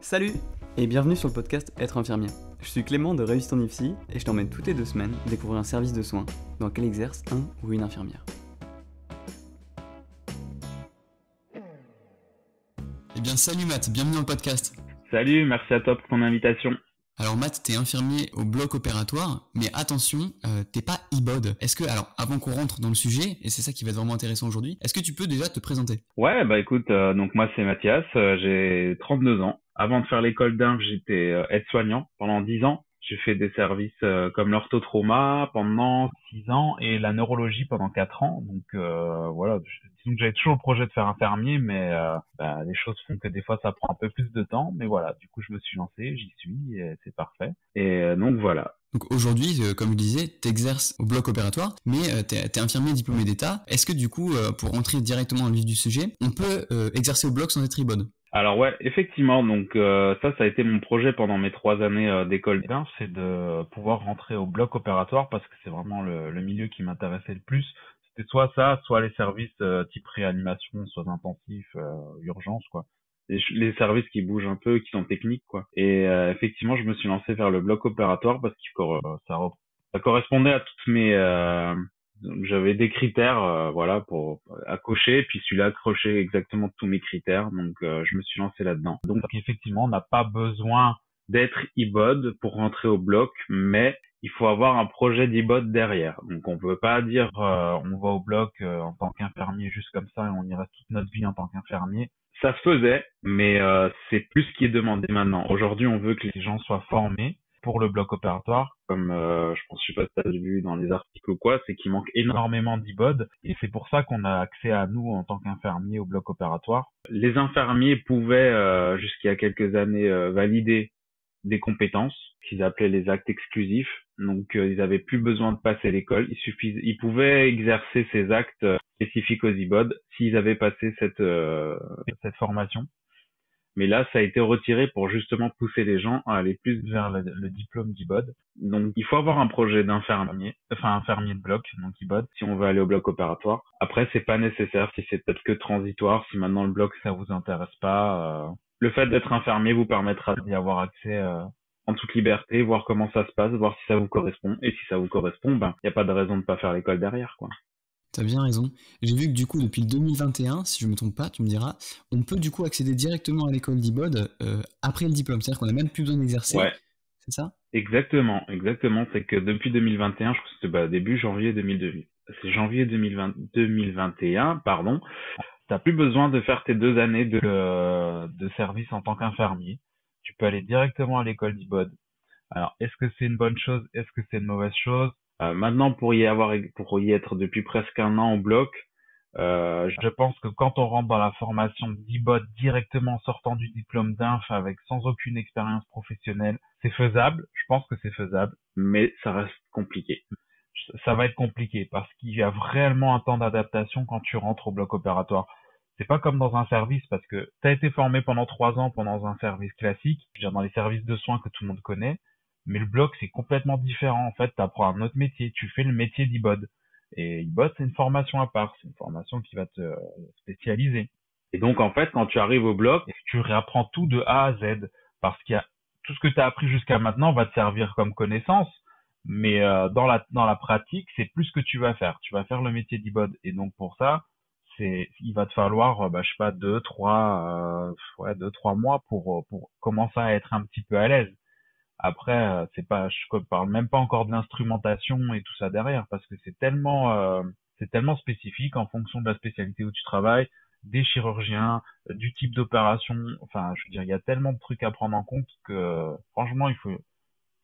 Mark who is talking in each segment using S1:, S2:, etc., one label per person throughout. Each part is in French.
S1: Salut et bienvenue sur le podcast Être infirmier. Je suis Clément de Réussite en IFSI et je t'emmène toutes les 2 semaines découvrir un service de soins dans lequel exerce un ou une infirmière. Eh bien salut Matt, bienvenue dans le podcast.
S2: Salut, merci à toi pour ton invitation.
S1: Alors Matt, t'es infirmier au bloc opératoire, mais attention, t'es pas IBOD. Alors avant qu'on rentre dans le sujet, et c'est ça qui va être vraiment intéressant aujourd'hui, est-ce que tu peux déjà te présenter ?
S2: Ouais, écoute, donc moi c'est Mathias, j'ai 32 ans. Avant de faire l'école d'inf, j'étais aide-soignant pendant 10 ans. J'ai fait des services comme l'orthotrauma pendant 6 ans et la neurologie pendant 4 ans. Donc voilà, disons que j'avais toujours le projet de faire infirmier, mais les choses font que des fois ça prend un peu plus de temps. Mais voilà, du coup je me suis lancé, j'y suis, et c'est parfait. Et donc voilà.
S1: Donc aujourd'hui, comme je disais, t'exerces au bloc opératoire, mais t'es infirmier diplômé d'État. Est-ce que du coup, pour rentrer directement dans le vif du sujet, on peut exercer au bloc sans être IBOD ?
S2: Alors ouais, effectivement, donc ça a été mon projet pendant mes 3 années d'école d'inf, c'est de pouvoir rentrer au bloc opératoire parce que c'est vraiment le milieu qui m'intéressait le plus. C'était soit ça, soit les services type réanimation, soins intensifs, urgence quoi. Les services qui bougent un peu, qui sont techniques quoi. Et effectivement, je me suis lancé vers le bloc opératoire parce que ça correspondait à toutes donc j'avais des critères voilà pour à cocher, puis celui-là cochait exactement tous mes critères, donc je me suis lancé là-dedans. Donc effectivement, on n'a pas besoin d'être IBOD pour rentrer au bloc, mais il faut avoir un projet d'IBOD derrière. Donc on peut pas dire on va au bloc en tant qu'infirmier juste comme ça et on y reste toute notre vie en tant qu'infirmier. Ça se faisait, mais c'est plus ce qui est demandé maintenant. Aujourd'hui, on veut que les gens soient formés pour le bloc opératoire, comme je sais pas si tu as vu dans les articles ou quoi, c'est qu'il manque énormément d'IBOD et c'est pour ça qu'on a accès à nous en tant qu'infirmiers au bloc opératoire. Les infirmiers pouvaient jusqu'il y a quelques années valider des compétences qu'ils appelaient les actes exclusifs, donc ils avaient plus besoin de passer l'école, ils pouvaient exercer ces actes spécifiques aux IBOD s'ils avaient passé cette formation. Mais là, ça a été retiré pour justement pousser les gens à aller plus vers le diplôme d'IBOD. Donc, il faut avoir un projet infirmier de bloc, donc IBOD, si on veut aller au bloc opératoire. Après, c'est pas nécessaire, si c'est peut-être que transitoire, si maintenant le bloc, ça vous intéresse pas. Le fait d'être infirmier vous permettra d'y avoir accès en toute liberté, voir comment ça se passe, voir si ça vous correspond. Et si ça vous correspond, il n'y a pas de raison de pas faire l'école derrière, quoi.
S1: T'as bien raison. J'ai vu que du coup, depuis le 2021, si je me trompe pas, tu me diras, on peut du coup accéder directement à l'école d'IBOD après le diplôme. C'est-à-dire qu'on n'a même plus besoin d'exercer.
S2: Ouais.
S1: C'est ça ?
S2: Exactement. C'est que depuis 2021, je crois que c'était début janvier 2002. C'est janvier 2021, pardon. T'as plus besoin de faire tes 2 années de service en tant qu'infirmier. Tu peux aller directement à l'école d'IBOD. Alors, est-ce que c'est une bonne chose? Est-ce que c'est une mauvaise chose? Maintenant, pour y être depuis presque un an au bloc, je pense que quand on rentre dans la formation d'IBOD directement en sortant du diplôme d'inf avec sans aucune expérience professionnelle, c'est faisable. Je pense que c'est faisable, mais ça reste compliqué. Ça va être compliqué parce qu'il y a réellement un temps d'adaptation quand tu rentres au bloc opératoire. C'est pas comme dans un service parce que tu as été formé pendant 3 ans pendant un service classique, je veux dire dans les services de soins que tout le monde connaît, mais le bloc c'est complètement différent. En fait, tu apprends un autre métier, tu fais le métier d'IBOD. Et IBOD, c'est une formation à part, c'est une formation qui va te spécialiser. Et donc, en fait, quand tu arrives au bloc, tu réapprends tout de A à Z, parce qu'il y a tout ce que tu as appris jusqu'à maintenant va te servir comme connaissance, mais dans la pratique, c'est plus ce que tu vas faire. Tu vas faire le métier d'IBOD, et donc pour ça, il va te falloir, je sais pas, 2-3 mois pour commencer à être un petit peu à l'aise. Après, je parle même pas encore de l'instrumentation et tout ça derrière, parce que c'est tellement spécifique en fonction de la spécialité où tu travailles, des chirurgiens, du type d'opération. Enfin, je veux dire, il y a tellement de trucs à prendre en compte que, franchement, il faut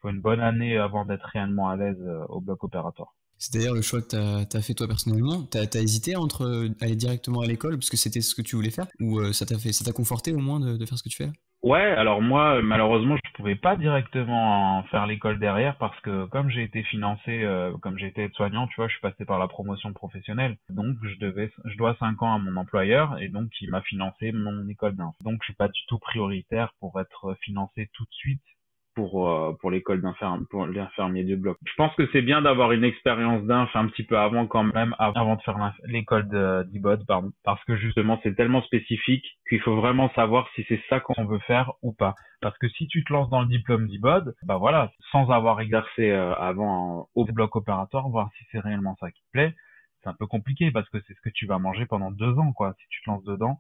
S2: une bonne année avant d'être réellement à l'aise au bloc opératoire.
S1: C'est d'ailleurs le choix que t'as fait toi personnellement. T'as hésité entre aller directement à l'école parce que c'était ce que tu voulais faire, ou ça t'a conforté au moins de faire ce que tu fais là ?
S2: Ouais, alors moi, malheureusement, je pouvais pas directement faire l'école derrière parce que comme j'ai été financé, comme j'ai été aide-soignant, tu vois, je suis passé par la promotion professionnelle. Donc, je dois 5 ans à mon employeur et donc il m'a financé mon école d'inf. Donc, je suis pas du tout prioritaire pour être financé tout de suite pour pour l'infirmier du bloc. Je pense que c'est bien d'avoir une expérience d'inf un petit peu avant quand même, avant de faire l'école d'IBOD, pardon, parce que justement c'est tellement spécifique qu'il faut vraiment savoir si c'est ça qu'on veut faire ou pas. Parce que si tu te lances dans le diplôme d'IBOD, bah voilà, sans avoir exercé avant au bloc opératoire, voir si c'est réellement ça qui te plaît, c'est un peu compliqué parce que c'est ce que tu vas manger pendant 2 ans, quoi, si tu te lances dedans.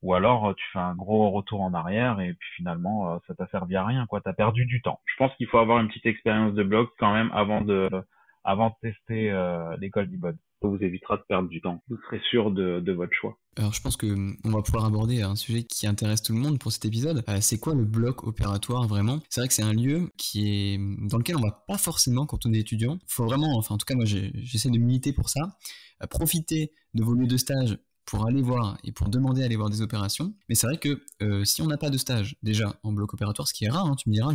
S2: Ou alors tu fais un gros retour en arrière et puis finalement ça t'a servi à rien, quoi. T'as perdu du temps. Je pense qu'il faut avoir une petite expérience de bloc quand même avant de tester l'école d'IBOD. Ça vous évitera de perdre du temps. Vous serez sûr de votre choix.
S1: Alors je pense que on va pouvoir aborder un sujet qui intéresse tout le monde pour cet épisode. C'est quoi le bloc opératoire vraiment? C'est vrai que c'est un lieu qui est dans lequel on va pas forcément quand on est étudiant. Faut vraiment, enfin en tout cas moi j'essaie de militer pour ça. Profiter de vos lieux de stage pour aller voir et pour demander à aller voir des opérations. Mais c'est vrai que si on n'a pas de stage déjà en bloc opératoire, ce qui est rare, hein, tu me diras,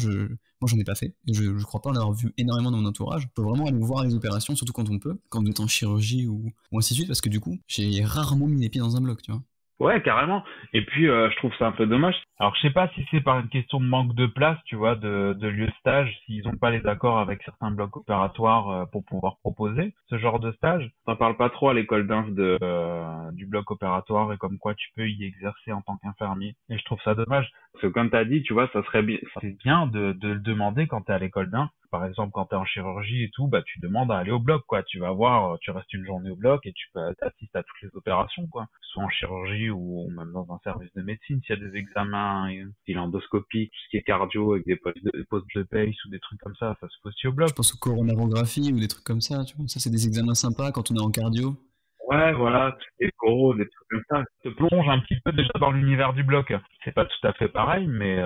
S1: moi j'en ai pas fait, et je crois pas en avoir vu énormément dans mon entourage. Il faut vraiment aller voir les opérations, surtout quand on peut, quand on est en chirurgie ou ainsi de suite, parce que du coup, j'ai rarement mis les pieds dans un bloc, tu vois.
S2: Ouais, carrément. Et puis, je trouve ça un peu dommage. Alors, je sais pas si c'est par une question de manque de place, tu vois, de lieu de stage, s'ils ont pas les accords avec certains blocs opératoires pour pouvoir proposer ce genre de stage. T'en parles pas trop à l'école d'inf du bloc opératoire et comme quoi tu peux y exercer en tant qu'infirmier. Et je trouve ça dommage. Parce que comme t'as dit, tu vois, ça serait bien, c'est bien de le demander quand t'es à l'école d'inf. Par exemple, quand t'es en chirurgie et tout, bah, tu demandes à aller au bloc, quoi. Tu vas voir, tu restes une journée au bloc et tu t'assistes à toutes les opérations, quoi. Que ce soit en chirurgie ou même dans un service de médecine, s'il y a des examens, style endoscopie, tout ce qui est cardio avec des postes de pace ou des trucs comme ça se fait aussi au bloc.
S1: Je pense aux coronarographie ou des trucs comme ça, tu vois. Ça, c'est des examens sympas quand on est en cardio.
S2: Ouais, voilà, des coraux, des trucs comme ça. Ça te plonge un petit peu déjà dans l'univers du bloc. C'est pas tout à fait pareil, mais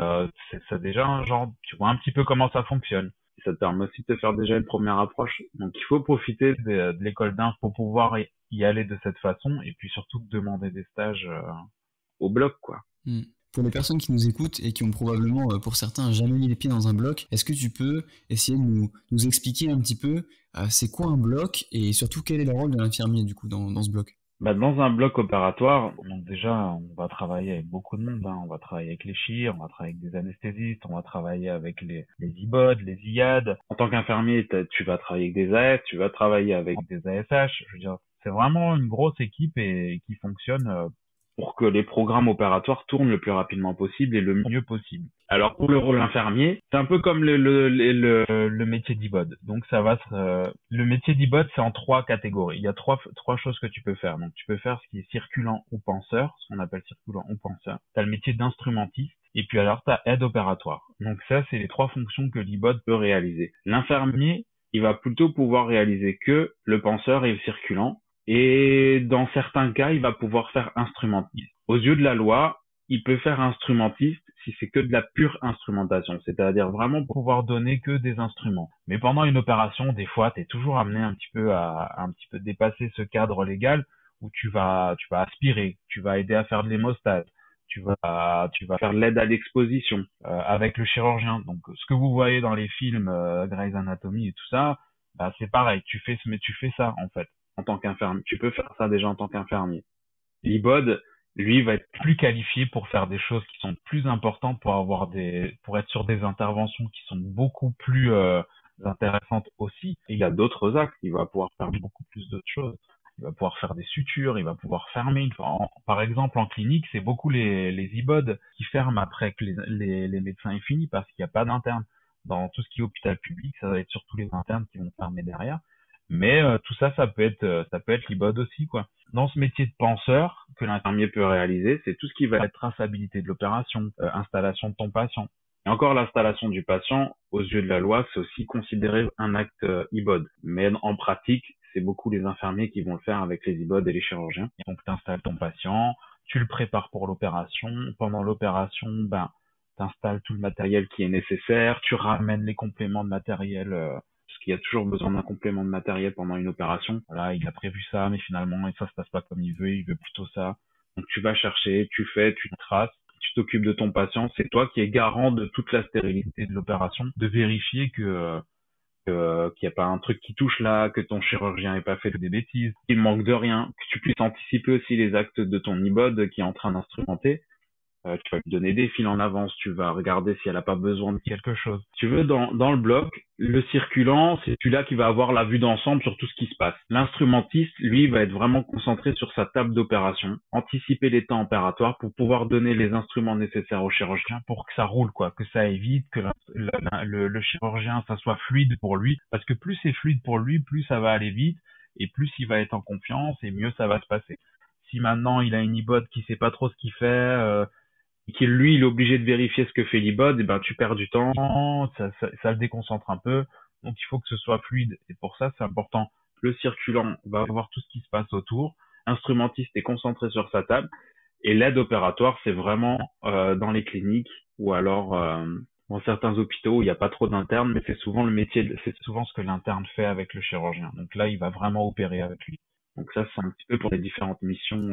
S2: c'est ça déjà un genre, tu vois un petit peu comment ça fonctionne. Et ça te permet aussi de te faire déjà une première approche. Donc il faut profiter de l'école d'inf pour pouvoir y aller de cette façon et puis surtout de demander des stages au bloc, quoi.
S1: Pour les personnes qui nous écoutent et qui ont probablement, pour certains, jamais mis les pieds dans un bloc, est-ce que tu peux essayer de nous expliquer un petit peu c'est quoi un bloc et surtout quel est le rôle de l'infirmier du coup dans ce bloc?
S2: Bah, dans un bloc opératoire, donc déjà, on va travailler avec beaucoup de monde, hein. On va travailler avec les chires, on va travailler avec des anesthésistes, on va travailler avec les IBOD, les IAD. En tant qu'infirmier, tu vas travailler avec des AS, tu vas travailler avec des ASH. Je veux dire, c'est vraiment une grosse équipe et qui fonctionne pour que les programmes opératoires tournent le plus rapidement possible et le mieux possible. Alors pour le rôle infirmier, c'est un peu comme le métier d'IBOD. Donc le métier d'IBOD, c'est en 3 catégories. Il y a trois choses que tu peux faire. Donc tu peux faire ce qui est circulant ou penseur, ce qu'on appelle circulant ou penseur. T'as le métier d'instrumentiste. Et puis alors t'as aide opératoire. Donc ça, c'est les 3 fonctions que l'IBOD peut réaliser. L'infirmier, il va plutôt pouvoir réaliser que le penseur et le circulant. Et dans certains cas, il va pouvoir faire instrumentiste. Aux yeux de la loi, il peut faire instrumentiste si c'est que de la pure instrumentation, c'est-à-dire vraiment pouvoir donner que des instruments. Mais pendant une opération, des fois, tu es toujours amené un petit peu à un petit peu dépasser ce cadre légal où tu vas aspirer, tu vas aider à faire de l'hémostase, tu vas faire de l'aide à l'exposition avec le chirurgien. Donc ce que vous voyez dans les films Grey's Anatomy et tout ça, bah c'est pareil, tu fais ça en fait en tant qu'infirmier. Tu peux faire ça déjà en tant qu'infirmier. L'IBOD, lui, va être plus qualifié pour faire des choses qui sont plus importantes, pour être sur des interventions qui sont beaucoup plus intéressantes aussi. Et il y a d'autres actes. Il va pouvoir faire beaucoup plus d'autres choses. Il va pouvoir faire des sutures, il va pouvoir fermer. Par exemple, en clinique, c'est beaucoup les IBOD qui ferment après que les médecins aient fini parce qu'il n'y a pas d'interne. Dans tout ce qui est hôpital public, ça va être surtout les internes qui vont fermer derrière. Mais tout ça, ça peut être l'IBOD aussi, quoi. Dans ce métier de penseur que l'infirmier peut réaliser, c'est tout ce qui va être traçabilité de l'opération, installation de ton patient. Et encore l'installation du patient, aux yeux de la loi, c'est aussi considéré un acte IBOD. Mais en pratique, c'est beaucoup les infirmiers qui vont le faire avec les IBOD et les chirurgiens. Et donc, tu installes ton patient, tu le prépares pour l'opération. Pendant l'opération, tu installes tout le matériel qui est nécessaire, tu ramènes les compléments de matériel parce qu'il y a toujours besoin d'un complément de matériel pendant une opération. Voilà, il a prévu ça, mais finalement, ça se passe pas comme il veut plutôt ça. Donc tu vas chercher, tu traces, tu t'occupes de ton patient. C'est toi qui es garant de toute la stérilité de l'opération, de vérifier qu'il n'y a pas un truc qui touche là, que ton chirurgien n'ait pas fait des bêtises, qu'il manque de rien, que tu puisses anticiper aussi les actes de ton IBOD qui est en train d'instrumenter. Tu vas lui donner des fils en avance, tu vas regarder si elle a pas besoin de quelque chose. Si tu veux, dans le bloc, le circulant, c'est celui-là qui va avoir la vue d'ensemble sur tout ce qui se passe. L'instrumentiste, lui, va être vraiment concentré sur sa table d'opération, anticiper les temps opératoires pour pouvoir donner les instruments nécessaires au chirurgien pour que ça roule, quoi, que ça aille vite, que le chirurgien, ça soit fluide pour lui. Parce que plus c'est fluide pour lui, plus ça va aller vite, et plus il va être en confiance, et mieux ça va se passer. Si maintenant il a une ibode qui sait pas trop ce qu'il fait, qui lui il est obligé de vérifier ce que fait l'ibode, et ben tu perds du temps, ça le déconcentre un peu. Donc il faut que ce soit fluide, et pour ça c'est important. Le circulant va voir tout ce qui se passe autour, l'instrumentiste est concentré sur sa table, et l'aide opératoire c'est vraiment dans les cliniques ou alors dans certains hôpitaux où il n'y a pas trop d'internes, mais c'est souvent le métier, c'est souvent ce que l'interne fait avec le chirurgien. Donc là il va vraiment opérer avec lui. Donc ça, c'est un petit peu pour les différentes missions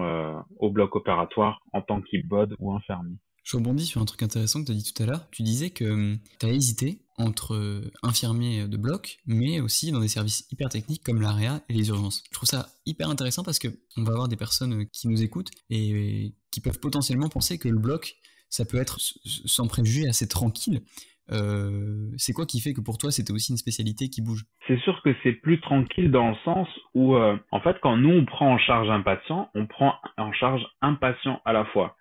S2: au bloc opératoire en tant qu'ibode ou infirmier.
S1: Je rebondis sur un truc intéressant que tu as dit tout à l'heure. Tu disais que tu as hésité entre infirmiers de bloc, mais aussi dans des services hyper techniques comme l'AREA et les urgences. Je trouve ça hyper intéressant parce que on va avoir des personnes qui nous écoutent et qui peuvent potentiellement penser que le bloc, ça peut être sans préjugés assez tranquille. C'est quoi qui fait que pour toi c'était aussi une spécialité qui bouge?
S2: C'est sûr que c'est plus tranquille dans le sens où, en fait, quand nous on prend en charge un patient, on prend en charge un patient à la fois.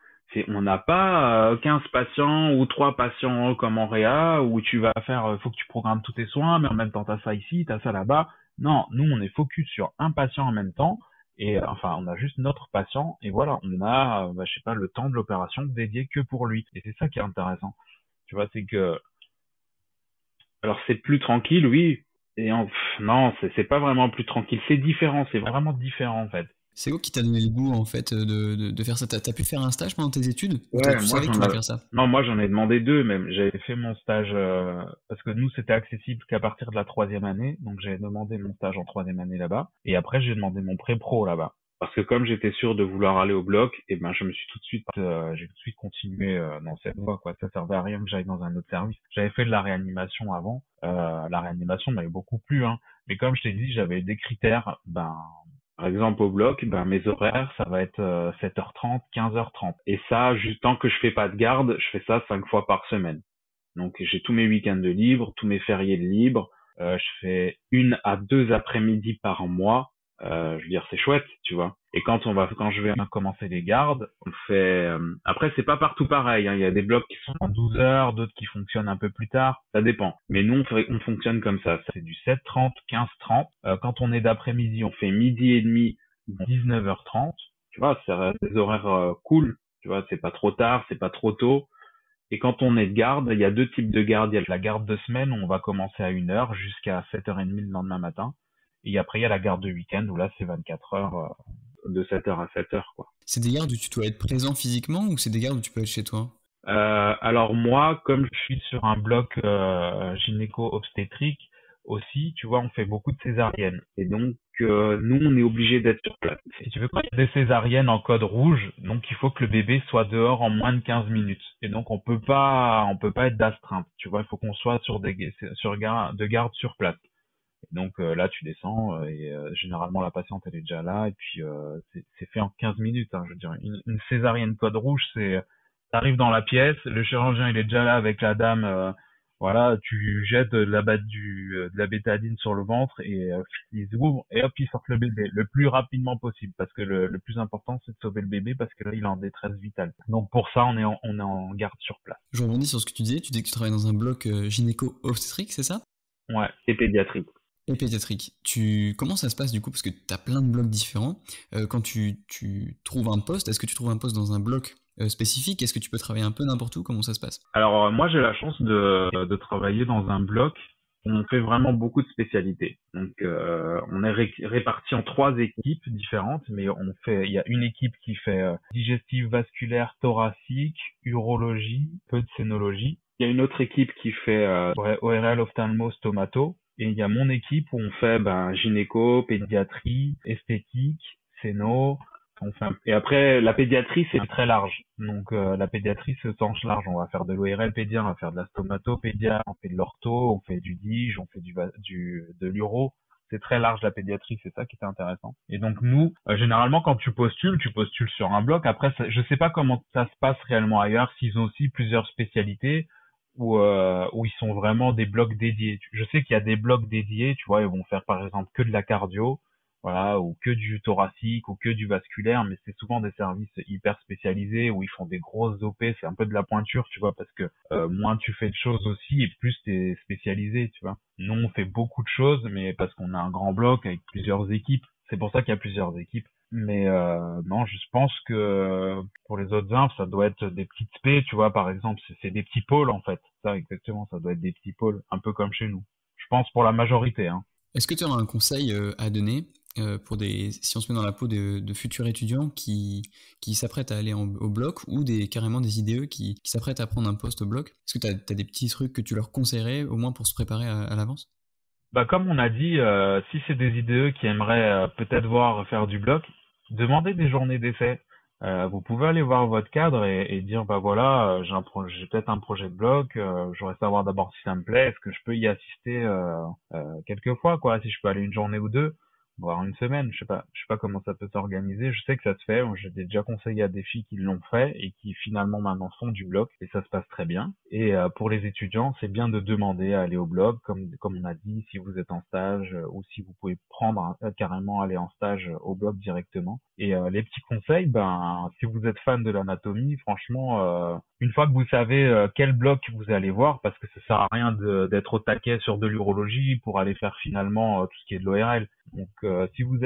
S2: On n'a pas 15 patients ou 3 patients comme en réa où tu vas faire, faut que tu programmes tous tes soins, mais en même temps t'as ça ici, t'as ça là-bas. Non, nous on est focus sur un patient en même temps et enfin on a juste notre patient et voilà, on a, je sais pas, le temps de l'opération dédié que pour lui. Et c'est ça qui est intéressant. Tu vois, c'est que alors c'est plus tranquille, oui. Non, c'est pas vraiment plus tranquille. C'est différent, c'est vraiment différent en fait.
S1: C'est quoi qui t'a donné le goût en fait de faire ça? T'as pu faire un stage pendant tes études? Ou
S2: Ouais,
S1: tu
S2: moi
S1: savais que tu
S2: j'en
S1: voulais
S2: avais.
S1: faire ça?
S2: Non, moi j'en ai demandé deux même. J'avais fait mon stage parce que nous c'était accessible qu'à partir de la troisième année, donc j'avais demandé mon stage en troisième année là-bas. Et après j'ai demandé mon pré-pro là-bas. Parce que comme j'étais sûr de vouloir aller au bloc, et ben je me suis j'ai tout de suite continué dans cette voie quoi. Ça servait à rien que j'aille dans un autre service. J'avais fait de la réanimation avant. La réanimation m'avait beaucoup plu, hein. Mais comme je t'ai dit, j'avais des critères. Ben par exemple, au bloc, ben, mes horaires, ça va être 7h30, 15h30. Et ça, juste tant que je fais pas de garde, je fais ça 5 fois par semaine. Donc, j'ai tous mes week-ends de libre, tous mes fériés de libre. Je fais 1 à 2 après-midi par mois. Je veux dire, c'est chouette, tu vois. Et quand je vais commencer les gardes, on fait. Après, c'est pas partout pareil, hein. Il y a des blocs qui sont en 12 heures, d'autres qui fonctionnent un peu plus tard. Ça dépend. Mais nous, on fonctionne comme ça. C'est du 7h30, 15h30. Quand on est d'après-midi, on fait midi et demi, 19h30. Tu vois, c'est des horaires cool. Tu vois, c'est pas trop tard, c'est pas trop tôt. Et quand on est de garde, il y a deux types de garde. Il y a la garde de semaine où on va commencer à 1h jusqu'à 7h30 le lendemain matin. Et après, il y a la garde de week-end où là, c'est 24 heures, de 7h à 7h, quoi.
S1: C'est des gardes où tu dois être présent physiquement ou c'est des gardes où tu peux être chez toi?
S2: Alors moi, comme je suis sur un bloc gynéco-obstétrique aussi, tu vois, on fait beaucoup de césariennes. Et donc, nous, on est obligé d'être sur place. Si tu veux, quand il y a des césariennes en code rouge, donc il faut que le bébé soit dehors en moins de 15 minutes. Et donc, on peut pas être d'astreinte. Tu vois, il faut qu'on soit de garde sur place. Donc là, tu descends et généralement la patiente elle est déjà là et puis c'est fait en 15 minutes. Hein, je veux dire, une césarienne code rouge, t'arrives dans la pièce, le chirurgien il est déjà là avec la dame, voilà, tu jettes de la bétadine sur le ventre et ils ouvrent et hop ils sortent le bébé le plus rapidement possible parce que le plus important c'est de sauver le bébé parce que là il est en détresse vitale. Donc pour ça on est en garde sur place.
S1: Je rebondis sur ce que tu disais que tu travailles dans un bloc gynéco-obstétrique, c'est ça?
S2: Ouais, et pédiatrique.
S1: Et pédiatrique. Comment ça se passe du coup? Parce que tu as plein de blocs différents. Quand tu trouves un poste, est-ce que tu trouves un poste dans un bloc spécifique? Est-ce que tu peux travailler un peu n'importe où? Comment ça se passe?
S2: Alors moi j'ai la chance de travailler dans un bloc où on fait vraiment beaucoup de spécialités. Donc on est répartis en 3 équipes différentes, mais il y a une équipe qui fait digestive, vasculaire, thoracique, urologie, peu de scénologie. Il y a une autre équipe qui fait ORL, ophtalmo, stomato. Et il y a mon équipe où on fait gynéco, pédiatrie, esthétique, scéno. Et après, la pédiatrie, c'est très large. Donc, la pédiatrie, c'est au sens large. On va faire de l'ORL pédia, on va faire de la stomato pédia, on fait de l'ortho, on fait du DIG, on fait de l'uro. c'est très large la pédiatrie, c'est ça qui était intéressant. Et donc nous, généralement quand tu postules sur un bloc. Après, je sais pas comment ça se passe réellement ailleurs, s'ils ont aussi plusieurs spécialités ou ils sont vraiment des blocs dédiés. Je sais qu'il y a des blocs dédiés, tu vois, ils vont faire par exemple que de la cardio, voilà, ou que du thoracique ou que du vasculaire, mais c'est souvent des services hyper spécialisés où ils font des grosses OP, c'est un peu de la pointure, tu vois, parce que moins tu fais de choses aussi et plus t'es spécialisé, tu vois. Nous on fait beaucoup de choses, mais parce qu'on a un grand bloc avec plusieurs équipes, c'est pour ça qu'il y a plusieurs équipes. Mais non, je pense que pour les autres infs, ça doit être des petites spé, tu vois, par exemple, c'est des petits pôles en fait. Ça exactement, ça doit être des petits pôles, un peu comme chez nous. Je pense pour la majorité, hein.
S1: Est-ce que tu auras un conseil à donner pour si on se met dans la peau de futurs étudiants qui s'apprêtent à aller au bloc ou carrément des IDE qui s'apprêtent à prendre un poste au bloc? Est-ce que tu as des petits trucs que tu leur conseillerais au moins pour se préparer à l'avance?
S2: Bah comme on a dit, si c'est des IDE qui aimeraient peut-être voir faire du bloc, demandez des journées d'essai. Vous pouvez aller voir votre cadre et dire bah voilà, j'ai peut-être un projet de bloc, je voudrais savoir d'abord si ça me plaît, est-ce que je peux y assister quelques fois quoi, si je peux aller une journée ou deux, voire une semaine, je sais pas comment ça peut s'organiser. Je sais que ça se fait, j'ai déjà conseillé à des filles qui l'ont fait et qui finalement maintenant font du bloc et ça se passe très bien. Et pour les étudiants, c'est bien de demander à aller au bloc, comme on a dit, si vous êtes en stage ou si vous pouvez prendre carrément aller en stage au bloc directement. Et les petits conseils, ben si vous êtes fan de l'anatomie, franchement, une fois que vous savez quel bloc vous allez voir, parce que ça sert à rien d'être au taquet sur de l'urologie pour aller faire finalement tout ce qui est de l'ORL. Donc si vous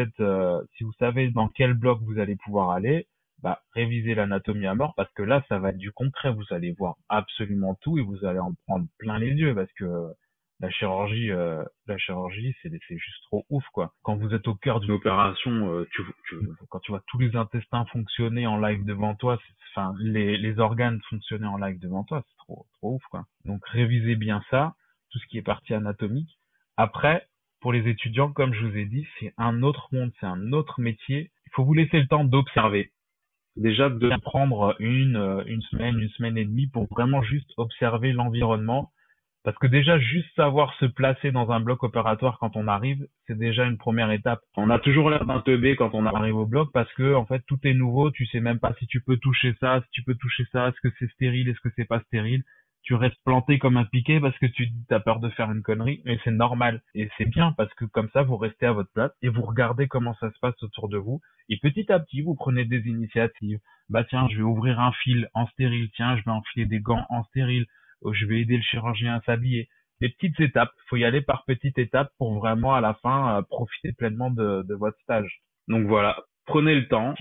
S2: savez dans quel bloc vous allez pouvoir aller, bah révisez l'anatomie à mort parce que là ça va être du concret, vous allez voir absolument tout et vous allez en prendre plein les yeux parce que la chirurgie c'est juste trop ouf quoi. Quand vous êtes au cœur d'une opération, quand tu vois tous les intestins fonctionner en live devant toi, enfin les organes fonctionner en live devant toi, c'est trop ouf quoi. Donc révisez bien ça, tout ce qui est partie anatomique. Après pour les étudiants, comme je vous ai dit, c'est un autre monde, c'est un autre métier. Il faut vous laisser le temps d'observer. Déjà de prendre une semaine et demie pour vraiment juste observer l'environnement. Parce que déjà, juste savoir se placer dans un bloc opératoire quand on arrive, c'est déjà une première étape. On a toujours l'air d'un teubé quand on arrive au bloc parce que, en fait, tout est nouveau. Tu sais même pas si tu peux toucher ça, est-ce que c'est stérile, est-ce que c'est pas stérile. Tu restes planté comme un piquet parce que tu as peur de faire une connerie, mais c'est normal. Et c'est bien parce que comme ça, vous restez à votre place et vous regardez comment ça se passe autour de vous. Et petit à petit, vous prenez des initiatives. Bah tiens, je vais ouvrir un fil en stérile. Tiens, je vais enfiler des gants en stérile. Je vais aider le chirurgien à s'habiller. Des petites étapes. Il faut y aller par petites étapes pour vraiment à la fin profiter pleinement de votre stage. Donc voilà, prenez le temps,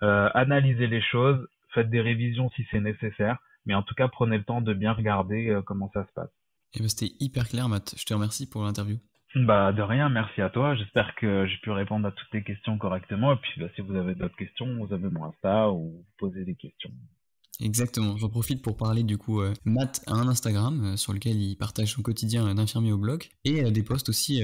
S2: analysez les choses, faites des révisions si c'est nécessaire. Mais en tout cas, prenez le temps de bien regarder comment ça se passe.
S1: Et ben, c'était hyper clair, Matt. Je te remercie pour l'interview.
S2: Bah de rien, merci à toi. J'espère que j'ai pu répondre à toutes tes questions correctement. Et puis bah, si vous avez d'autres questions, vous avez mon Insta ou vous posez des questions.
S1: Exactement, j'en profite pour parler du coup. Matt a un Instagram sur lequel il partage son quotidien d'infirmier au bloc et des posts aussi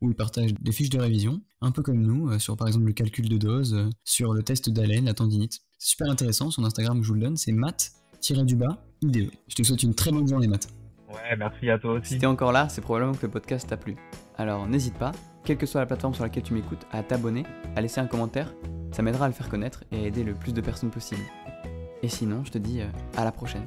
S1: où il partage des fiches de révision, un peu comme nous, sur par exemple le calcul de dose, sur le test d'haleine, la tendinite. C'est super intéressant, son Instagram je vous le donne, c'est Matt-IDE. Je te souhaite une très bonne journée, Matt.
S2: Ouais, merci à toi aussi.
S3: Si t'es encore là, c'est probablement que le podcast t'a plu. Alors n'hésite pas, quelle que soit la plateforme sur laquelle tu m'écoutes, à t'abonner, à laisser un commentaire, ça m'aidera à le faire connaître et à aider le plus de personnes possible. Et sinon, je te dis à la prochaine.